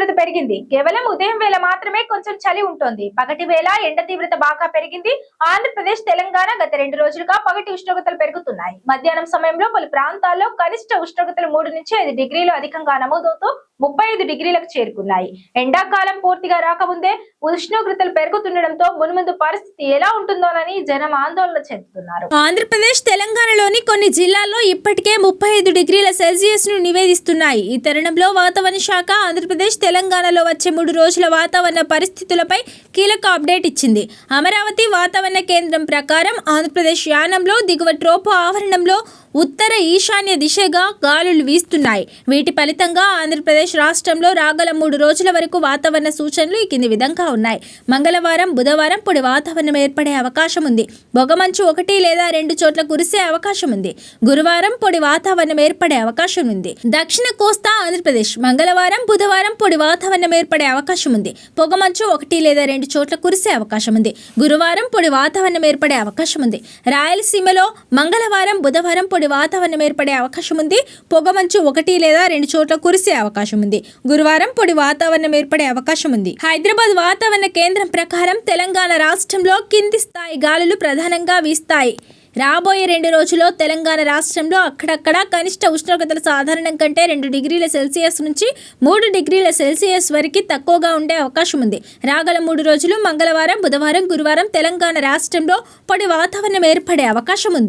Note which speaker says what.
Speaker 1: తీవ్రత పెరిగింది. కేవలం ఉదయం వేళ మాత్రమే కొంచెం చలి ఉంటుంది. పగటి వేళ ఎండ తీవ్రత బాగా పెరిగింది. ఆంధ్రప్రదేశ్, తెలంగాణ గత 2 రోజులుగా పగటి ఉష్ణోగ్రతలు పెరుగుతున్నాయి. మధ్యాహ్నం సమయంలో పలు ప్రాంతాల్లో కనిష్ట ఉష్ణోగ్రతలు 3 నుంచి 5 డిగ్రీలు అధికంగా నమోదవుతూ 35 డిగ్రీలకు చేరుకున్నాయి. ఎండాకాలం పూర్తిగా రాకముందే ఉష్ణోగ్రతలు పెరుగుతుండటంతో మున్ముందు పరిస్థితి ఎలా ఉంటుందోనని జనం ఆందోళన చెందుతున్నారు.
Speaker 2: ఆంధ్రప్రదేశ్, తెలంగాణలోని కొన్ని జిల్లాల్లో ఇప్పటికే 35 డిగ్రీల సెల్సియస్ ను నివేదిస్తున్నాయి. ఈ తరుణంలో వాతావరణ శాఖ ఆంధ్రప్రదేశ్, తెలంగాణలో వచ్చే 3 రోజుల వాతావరణ పరిస్థితులపై కీలక అప్డేట్ ఇచ్చింది. అమరావతి వాతావరణ కేంద్రం ప్రకారం ఆంధ్రప్రదేశ్ యానంలో దిగువ ట్రోపో ఆవరణంలో ఉత్తర ఈశాన్య దిశగా గాలులు వీస్తున్నాయి. వీటి ఫలితంగా ఆంధ్రప్రదేశ్ రాష్ట్రంలో రాగల 3 రోజుల వరకు వాతావరణ సూచనలు ఈ కింది విధంగా ఉన్నాయి. మంగళవారం, బుధవారం పొడి వాతావరణం ఏర్పడే అవకాశం ఉంది. పొగమంచు 1 లేదా 2 చోట్ల కురిసే అవకాశం ఉంది. గురువారం పొడి వాతావరణం ఏర్పడే అవకాశం ఉంది. దక్షిణ కోస్తా ఆంధ్రప్రదేశ్ మంగళవారం, బుధవారం పొడి వాతావరణం ఏర్పడే అవకాశం ఉంది. పొగమంచు 1 లేదా 2 చోట్ల కురిసే అవకాశం ఉంది. గురువారం పొడి వాతావరణం ఏర్పడే అవకాశం ఉంది. రాయలసీమలో మంగళవారం, బుధవారం పొడి వాతావరణం ఏర్పడే అవకాశం ఉంది. పొగమంచు 1 లేదా 2 చోట్ల కురిసే అవకాశం ఉంది. గురువారం పొడి వాతావరణం ఏర్పడే అవకాశం ఉంది. హైదరాబాద్ వాతావరణ కేంద్రం ప్రకారం తెలంగాణ రాష్ట్రంలో కింది స్థాయి గాలులు ప్రధానంగా వీస్తాయి. రాబోయే 2 రోజుల్లో తెలంగాణ రాష్ట్రంలో అక్కడక్కడ కనిష్ట ఉష్ణోగ్రతలు సాధారణం కంటే 2 డిగ్రీల సెల్సియస్ నుంచి 3 డిగ్రీల సెల్సియస్ వరకు తక్కువగా ఉండే అవకాశం ఉంది. రాగల 3 రోజులు మంగళవారం, బుధవారం, గురువారం తెలంగాణ రాష్ట్రంలో పొడి వాతావరణం ఏర్పడే అవకాశం ఉంది.